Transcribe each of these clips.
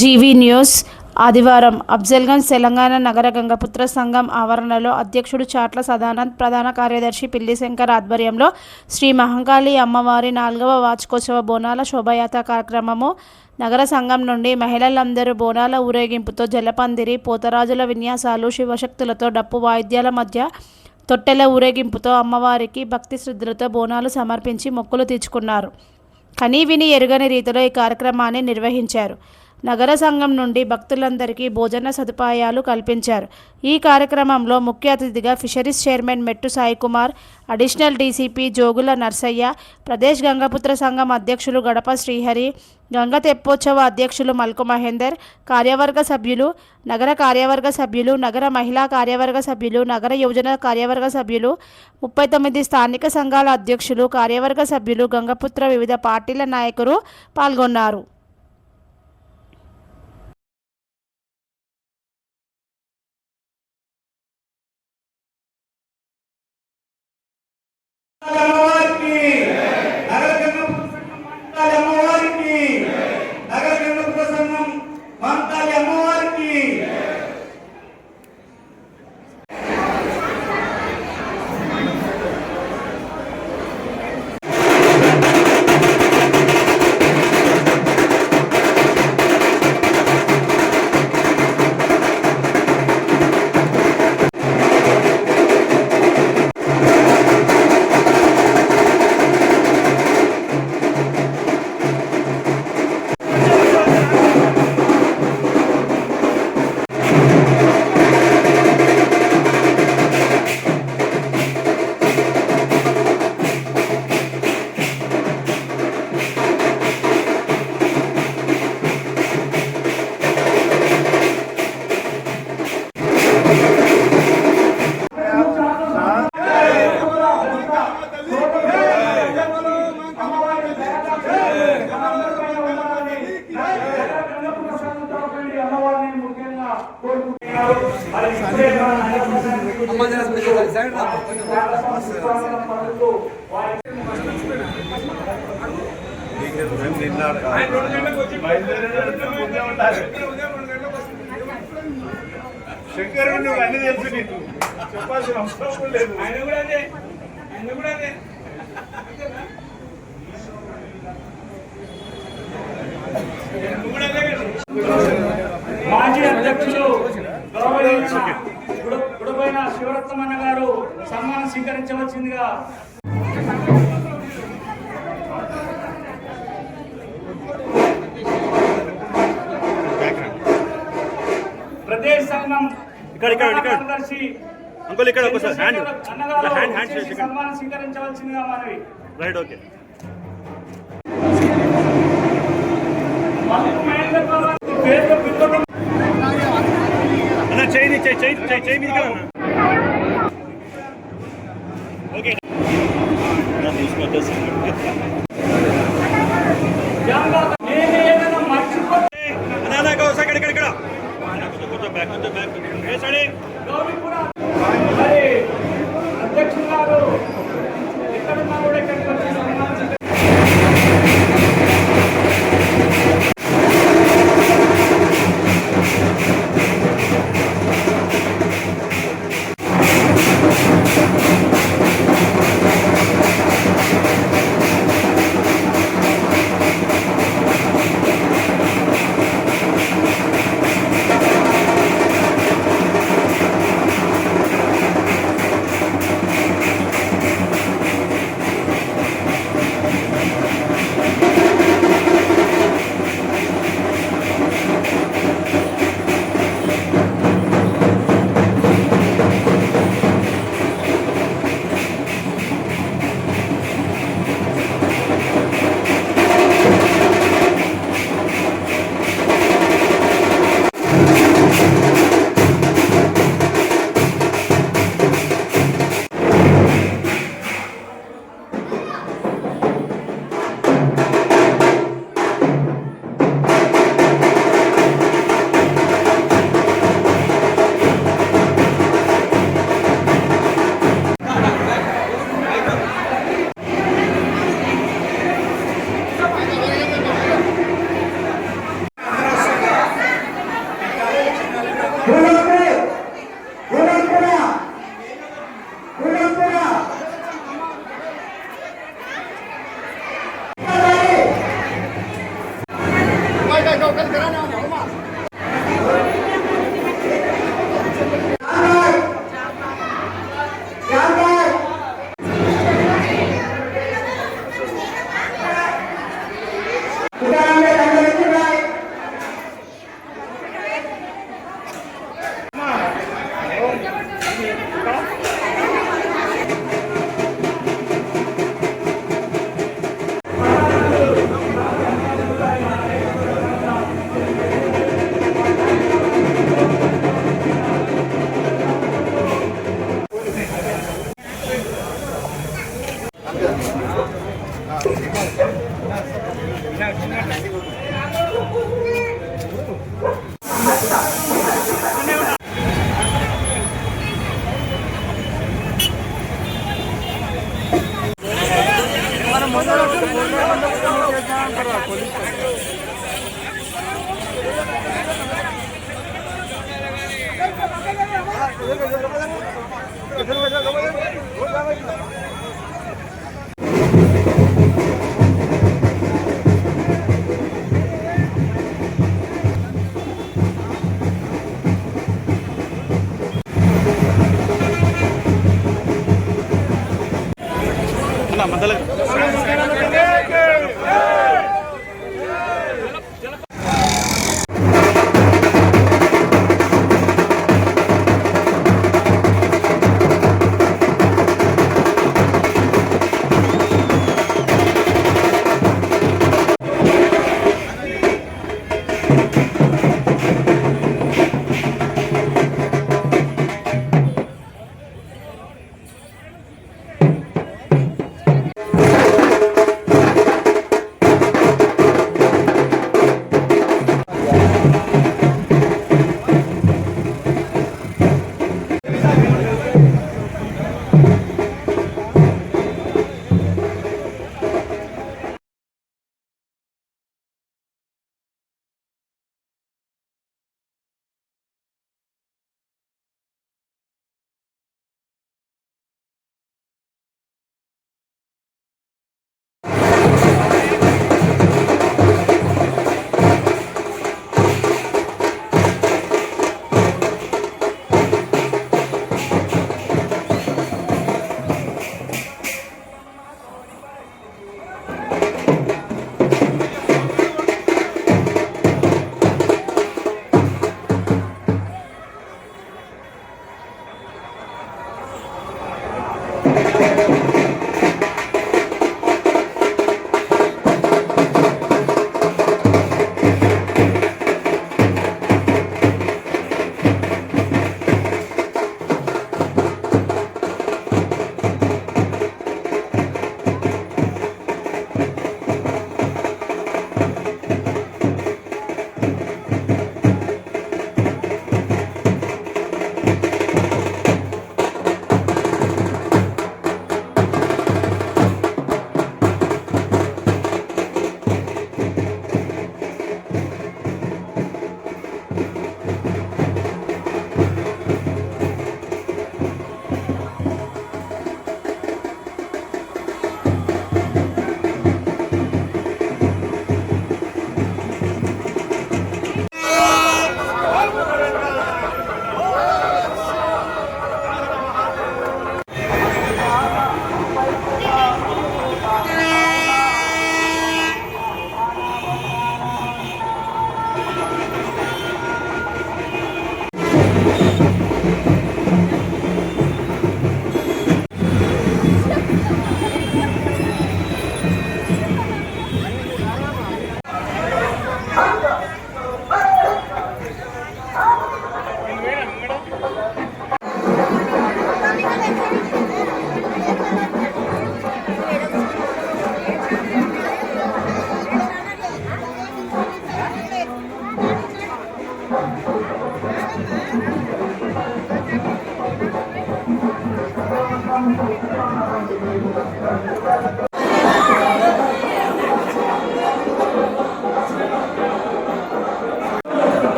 GV news ఆదివారం అఫ్జల్గంజ్ తెలంగాణ నగర గంగపుత్ర సంఘం ఆవరణలో అధ్యక్షుడు చాట్ల సదానంద్, ప్రధాన కార్యదర్శి పిల్లి శంకర్ ఆధ్వర్యంలో శ్రీ మహంకాళి అమ్మవారి 4వ వార్షికోత్సవ బోనాల శోభాయాత్ర కార్యక్రమము. నగర సంఘం నుండి మహిళలందరూ బోనాల ఊరేగింపుతో జలపందిరి, పోతరాజుల విన్యాసాలు, శివశక్తులతో డప్పు వాయిద్యాల మధ్య తొట్టెల ఊరేగింపుతో అమ్మవారికి భక్తి శ్రద్ధలతో బోనాలు సమర్పించి మొక్కులు తీర్చుకున్నారు. కనీవిని ఎరుగని రీతిలో ఈ కార్యక్రమాన్ని నిర్వహించారు. నగర సంఘం నుండి భక్తులందరికీ భోజన సదుపాయాలు కల్పించారు. ఈ కార్యక్రమంలో ముఖ్య అతిథిగా ఫిషరీస్ చైర్మన్ మెట్టు సాయికుమార్, అడిషనల్ డీసీపీ జోగుల నర్సయ్య, ప్రదేశ్ గంగపుత్ర సంఘం అధ్యక్షులు గడప శ్రీహరి, గంగ తెప్పోత్సవ అధ్యక్షులు మల్కు మహేందర్, కార్యవర్గ సభ్యులు, నగర కార్యవర్గ సభ్యులు, నగర మహిళా కార్యవర్గ సభ్యులు, నగర యువజన కార్యవర్గ సభ్యులు, 39 స్థానిక సంఘాల అధ్యక్షులు, కార్యవర్గ సభ్యులు, గంగపుత్ర వివిధ పార్టీల నాయకులు పాల్గొన్నారు. శంకర్ నువ్వు అన్ని తెలుసు, నీకు చెప్పాల్సిన అవసరం లేదు. ఆయన కూడా అదే మాజీ అధ్యక్షులు గుడిపైన శివరత్నమన్న గారు సన్మానం స్వీకరించవలసిందిగా ప్రదేశ్ సంఘం కార్యదర్శి సన్మానం స్వీకరించవలసిందిగా మనవి. Right, okay. చేయి మీద ఓకే అధ్యక్షులు గారు ఎక్కడున్నా కూడా ఇక్కడికి వచ్చి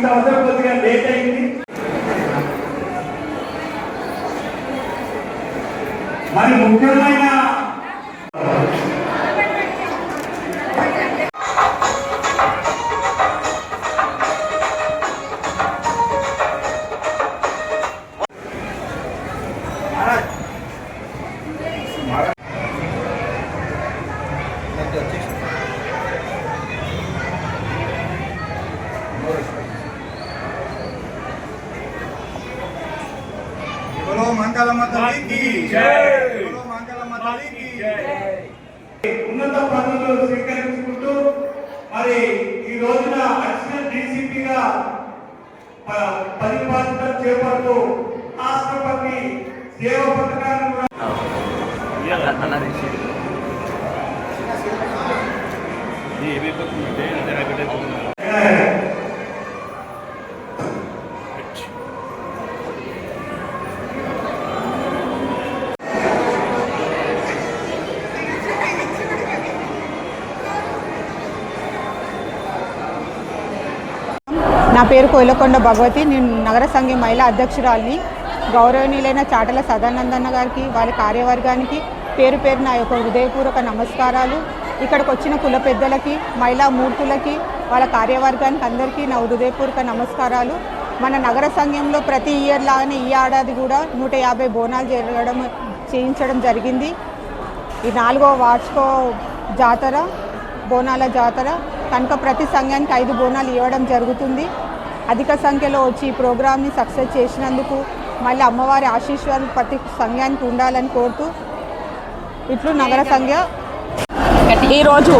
సంవత్సరం కొద్దిగా లేట్ అయింది. మరి ముఖ్యమైన बोलो मंगलम तल्ली की जय, बोलो मंगलम तल्ली की जय। ఉన్నత పదవులు స్వీకరించుకుంటూ మరి ఈ రోజున అడిషనల్ డీసీపీగా పరిపాలన చేపడుతూ రాష్ట్రపతి సేవ పథకాన్ని కూడా నా పేరు కోయిలకొండ భగవతి. నేను నగర సంఘం మహిళా అధ్యక్షురాలిని. గౌరవనీయులైన చాటల సదానందన్న గారికి, వారి కార్యవర్గానికి పేరు పేరు నా యొక్క హృదయపూర్వక నమస్కారాలు. ఇక్కడికి వచ్చిన కుల పెద్దలకి, మహిళా మూర్తులకి, వాళ్ళ కార్యవర్గానికి అందరికీ నా హృదయపూర్వక నమస్కారాలు. మన నగర సంఘంలో ప్రతి ఇయర్ లాగానే ఈ ఏడాది కూడా 150 బోనాలు చేయించడం జరిగింది. ఈ 4వ వార్షిక జాతర, బోనాల జాతర కనుక ప్రతి సంఘానికి 5 బోనాలు ఇవ్వడం జరుగుతుంది. అధిక సంఖ్యలో వచ్చి ఈ ప్రోగ్రామ్ని సక్సెస్ చేసినందుకు మళ్ళీ అమ్మవారి ఆశీస్వాలు ప్రతి సంఘానికి ఉండాలని కోరుతూ ఇట్లు నగర సంఘ. ఈరోజు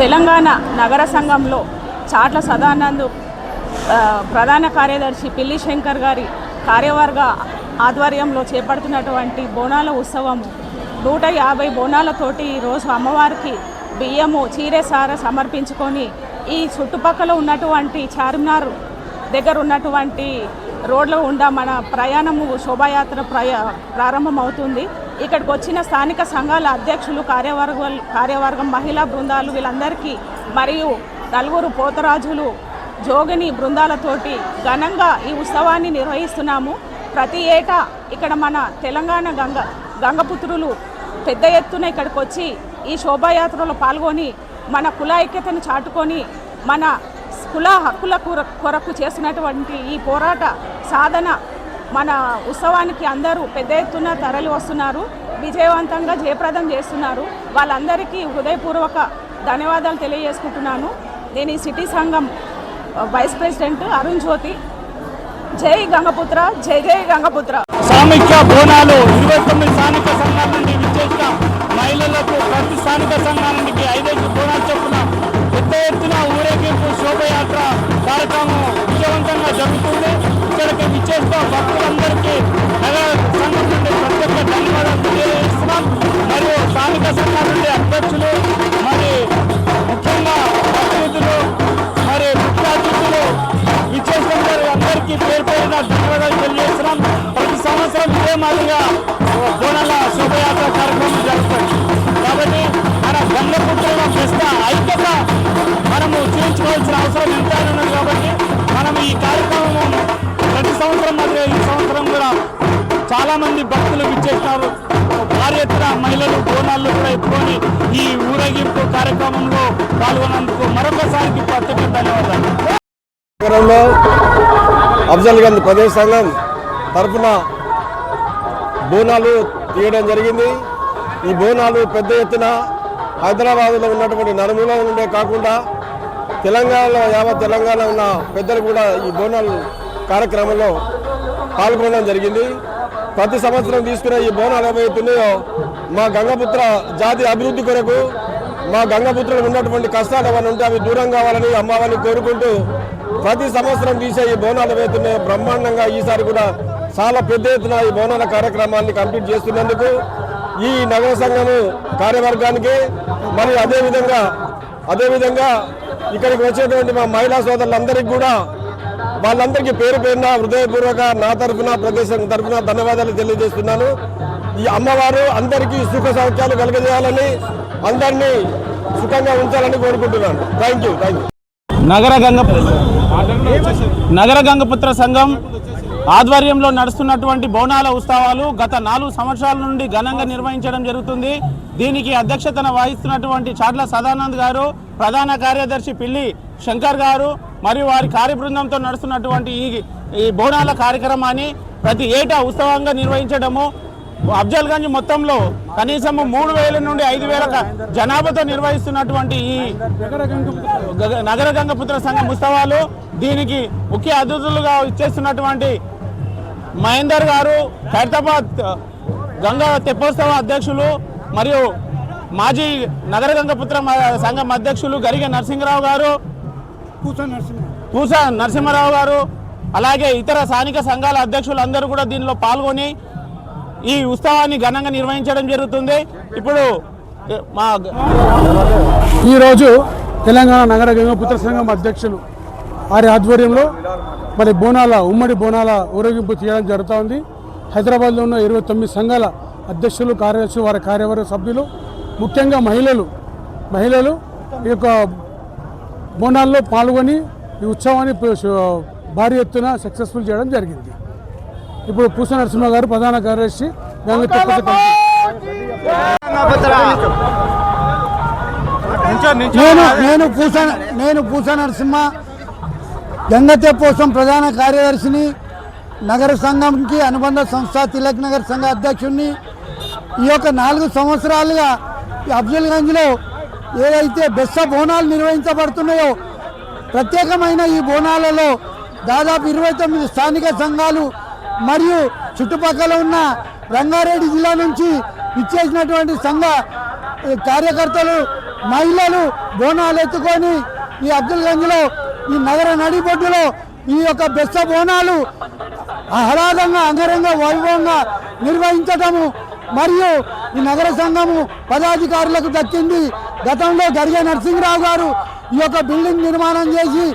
తెలంగాణ నగర సంఘంలో చాట్ల సదానంద్ ప్రధాన కార్యదర్శి పిల్లి శంకర్ గారి కార్యవర్గ ఆధ్వర్యంలో చేపడుతున్నటువంటి బోనాల ఉత్సవము 150 బోనాలతోటి ఈరోజు అమ్మవారికి బియ్యము చీరెసార సమర్పించుకొని ఈ చుట్టుపక్కల ఉన్నటువంటి చార్మినార్ దగ్గర ఉన్నటువంటి రోడ్లో ఉండా మన ప్రయాణము శోభాయాత్ర ప్రారంభమవుతుంది. ఇక్కడికి వచ్చిన స్థానిక సంఘాల అధ్యక్షులు, కార్యవర్గం, మహిళా బృందాలు వీళ్ళందరికీ మరియు 4 పోతరాజులు, జోగిని బృందాలతోటి ఘనంగా ఈ ఉత్సవాన్ని నిర్వహిస్తున్నాము. ప్రతి ఏటా ఇక్కడ మన తెలంగాణ గంగపుత్రులు పెద్ద ఎత్తున ఇక్కడికి వచ్చి ఈ శోభాయాత్రలో పాల్గొని మన కుల ఐక్యతను చాటుకొని మన కుల హక్కుల కొరకు చేస్తున్నటువంటి ఈ పోరాట సాధన మన ఉత్సవానికి అందరూ పెద్ద ఎత్తున తరలి వస్తున్నారు. విజయవంతంగా జయప్రదం చేస్తున్నారు. వాళ్ళందరికీ హృదయపూర్వక ధన్యవాదాలు తెలియజేసుకుంటున్నాను. నేను ఈ సిటీ సంఘం వైస్ ప్రెసిడెంట్ అరుణ్ జ్యోతి. జై గంగపుత్ర, జై జై గంగపుత్ర. సామిక్య బోనాలు 29 స్థానిక సంఘాల నుండి విచ్చేసిన మహిళలకు ప్రతి స్థానిక సంఘానికి 5 బోనాలు చొప్పున పెద్ద ఎత్తున ఊరేగింపు శోభయాత్ర కార్యక్రమం విజయవంతంగా జరుగుతుంది. ఇక్కడికి విచ్చేసిన భక్తులందరికీ నగర సంఘం నుండి ప్రత్యేక ధన్యవాదాలు తెలియజేస్తున్నాం. మరియు స్థానిక సంఘాల నుండి అధ్యక్షులు, మరి ముఖ్యంగా అతిథులు, మరి ముఖ్య అతిథులు విచ్చేసిన అందరికీ పేరు పేరున ధన్యవాదాలు తెలియజేస్తున్నాం. ప్రతి సంవత్సరం ఇదే మాదిరిగా బోనాల శోభయాత్ర కార్యక్రమం జరుగుతుంది. కాబట్టి మన గంగపుత్రుల ప్రశ్న ఐక్యత మనము చూపించుకోవాల్సిన అవసరం ఎంతైనా ఉన్నది. కాబట్టి మనం ఈ కార్యక్రమం ప్రతి సంవత్సరం మాదిరిగా ఈ సంవత్సరం కూడా చాలామంది భక్తులు విచ్చేసినారు. భారీ ఎత్తున మహిళలు బోనాల్లో కూడా ఎత్తుకొని ఈ ఊరేగింపు కార్యక్రమంలో పాల్గొన్నందుకు మరొకసారికి ప్రత్యేక ధన్యవాదాలు. నగరంలో అఫ్జల్గంజ్ ప్రదేశ్ సంఘం తరఫున బోనాలు తీయడం జరిగింది. ఈ బోనాలు పెద్ద ఎత్తున హైదరాబాద్లో ఉన్నటువంటి నలుమూల నుండే కాకుండా తెలంగాణలో యావత్ తెలంగాణ ఉన్న పెద్దలు కూడా ఈ బోనాలు కార్యక్రమంలో పాల్గొనడం జరిగింది. ప్రతి సంవత్సరం తీసుకునే ఈ బోనాలు ఏవైతున్నాయో మా గంగపుత్ర జాతి అభివృద్ధి కొరకు, మా గంగపుత్రులు ఉన్నటువంటి కష్టాలు ఏమైనా ఉంటే అవి దూరం కావాలని అమ్మవారిని కోరుకుంటూ ప్రతి సంవత్సరం తీసే ఈ బోనాలు ఏవైతున్నాయో బ్రహ్మాండంగా ఈసారి కూడా చాలా పెద్ద ఎత్తున ఈ బోనాల కార్యక్రమాన్ని కంప్లీట్ చేస్తున్నందుకు ఈ నగర సంఘము కార్యవర్గానికి మరియు అదేవిధంగా ఇక్కడికి వచ్చేటువంటి మా మహిళా సోదరులందరికీ కూడా వాళ్ళందరికీ పేరు పేరున హృదయపూర్వక నా తరఫున ప్రదేశం తరఫున ధన్యవాదాలు తెలియజేస్తున్నాను. ఈ అమ్మవారు అందరికీ సుఖ సౌఖ్యాలు కలుగజేయాలని, అందరినీ సుఖంగా ఉంచాలని కోరుకుంటున్నాను. Thank you. నగర గంగపుత్ర సంఘం ఆధ్వర్యంలో నడుస్తున్నటువంటి బోనాల ఉత్సవాలు గత 4 సంవత్సరాల నుండి ఘనంగా నిర్వహించడం జరుగుతుంది. దీనికి అధ్యక్షతన వహిస్తున్నటువంటి చాట్ల సదానంద్ గారు, ప్రధాన కార్యదర్శి పిల్లి శంకర్ గారు మరియు వారి కార్యబృందంతో నడుస్తున్నటువంటి ఈ బోనాల కార్యక్రమాన్ని ప్రతి ఏటా ఉత్సవంగా నిర్వహించడము, అఫ్జల్గంజ్ మొత్తంలో కనీసం 3000 నుండి 5000 జనాభాతో నిర్వహిస్తున్నటువంటి ఈ నగర గంగపుత్ర సంఘం ఉత్సవాలు, దీనికి ముఖ్య అతిథులుగా ఇచ్చేస్తున్నటువంటి మహేందర్ గారు, ఖైరతాబాద్ గంగా తెప్పోత్సవ అధ్యక్షులు మరియు మాజీ నగర గంగపుత్ర సంఘం అధ్యక్షులు గరిగె నరసింహరావు గారు, పూస నరసింహారావు గారు, అలాగే ఇతర స్థానిక సంఘాల అధ్యక్షులు అందరూ కూడా దీనిలో పాల్గొని ఈ ఉత్సవాన్ని ఘనంగా నిర్వహించడం జరుగుతుంది. ఇప్పుడు ఈరోజు తెలంగాణ నగర గంగపుత్ర సంఘం అధ్యక్షులు వారి ఆధ్వర్యంలో మరి ఉమ్మడి బోనాల ఊరేగింపు చేయడం జరుగుతూ ఉంది. హైదరాబాద్లో ఉన్న 29 సంఘాల అధ్యక్షులు, కార్యదర్శులు, వారి కార్యవర్గ సభ్యులు, ముఖ్యంగా మహిళలు ఈ యొక్క బోనాల్లో పాల్గొని ఈ ఉత్సవాన్ని భారీ ఎత్తున సక్సెస్ఫుల్ చేయడం జరిగింది. ఇప్పుడు పూస నరసింహ గారు, ప్రధాన కార్యదర్శి నేను పూస నరసింహ గంగ తెప్పోత్సవం ప్రధాన కార్యదర్శిని, నగర సంఘంకి అనుబంధ సంస్థ తిలక్ నగర్ సంఘ అధ్యక్షుడిని. ఈ యొక్క 4 సంవత్సరాలుగా అఫ్జల్గంజ్లో ఏదైతే బెస్స బోనాలు నిర్వహించబడుతున్నాయో, ప్రత్యేకమైన ఈ బోనాలలో దాదాపు 29 స్థానిక సంఘాలు మరియు చుట్టుపక్కల ఉన్న రంగారెడ్డి జిల్లా నుంచి ఇచ్చేసినటువంటి సంఘ కార్యకర్తలు, మహిళలు బోనాలు ఎత్తుకొని ఈ అఫ్జల్గంజ్లో ఈ నగర నడిబొడ్డులో ఈ యొక్క బెస్స బోనాలు ఆహ్లాదంగా, అంగరంగ వైభవంగా నిర్వహించటము మరియు ఈ నగర సంఘము పదాధికారులకు దక్కింది. గతంలో గరిగే నరసింహరావు గారు ఈ యొక్క బిల్డింగ్ నిర్మాణం చేసి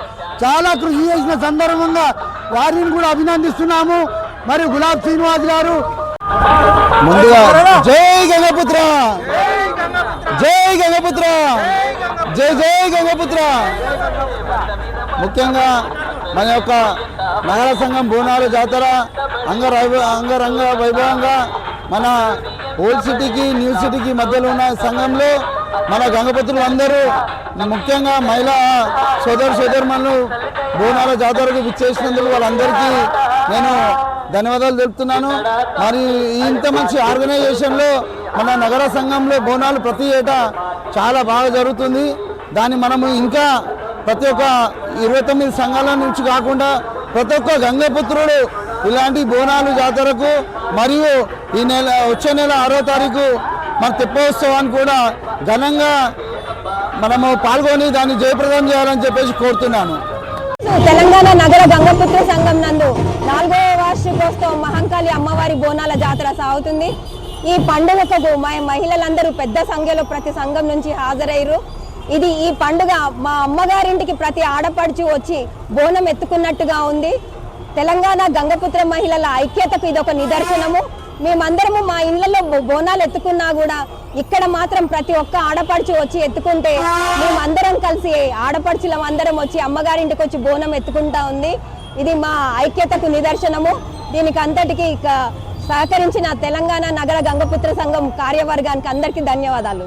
చాలా కృషి చేసిన సందర్భంగా వారిని కూడా అభినందిస్తున్నాము. మరియు గులాబ్ శ్రీనివాస్ గారు ముందుగా జై గంగపుత్ర, జై గంగపుత్ర, జై జై గంగపుత్ర. ముఖ్యంగా మన యొక్క నగర సంఘం బోనాల జాతర అంగరంగ వైభవంగా మన ఓల్డ్ సిటీకి న్యూ సిటీకి మధ్యలో ఉన్న సంఘంలో మన గంగపుత్రులు అందరూ, ముఖ్యంగా మహిళా సోదరుమణులు బోనాల జాతరకు విచ్చేసినందుకు వాళ్ళందరికీ నేను ధన్యవాదాలు తెలుపుతున్నాను. మరి ఇంత మంచి ఆర్గనైజేషన్లో మన నగర సంఘంలో బోనాలు ప్రతి ఏటా చాలా బాగా జరుగుతుంది. దాన్ని మనము ఇంకా ప్రతి ఒక్క 29 సంఘాల నుంచి కాకుండా ప్రతి ఒక్క గంగపుత్రుడు ఇలాంటి బోనాలు జాతరకు మరియు వచ్చే నెల 6వ తారీఖు మన తెప్పోత్సవాన్ని కూడా ఘనంగా మనము పాల్గొని దాన్ని జయప్రదం చేయాలని చెప్పేసి కోరుతున్నాను. తెలంగాణ నగర గంగపుత్ర సంఘం నందు 4వ వార్షికోత్సవం మహంకాళి అమ్మవారి బోనాల జాతర సాగుతుంది. ఈ పండుగకు మహిళలందరూ పెద్ద సంఖ్యలో ప్రతి సంఘం నుంచి హాజరయ్యారు. ఈ పండుగ మా అమ్మగారింటికి ప్రతి ఆడపడుచు వచ్చి బోనం ఎత్తుకున్నట్టుగా ఉంది. తెలంగాణ గంగపుత్ర మహిళల ఐక్యతకు ఇది ఒక నిదర్శనము. మేమందరము మా ఇళ్లలో బోనాలు ఎత్తుకున్నా కూడా ఇక్కడ మాత్రం ప్రతి ఒక్క ఆడపడుచు వచ్చి ఎత్తుకుంటే మేమందరం కలిసి ఆడపడుచులం అందరం వచ్చి అమ్మగారింటికి వచ్చి బోనం ఎత్తుకుంటా ఉంది. ఇది మా ఐక్యతకు నిదర్శనము. దీనికి అంతటికి సహకరించిన తెలంగాణ నగర గంగపుత్ర సంఘం కార్యవర్గానికి అందరికీ ధన్యవాదాలు.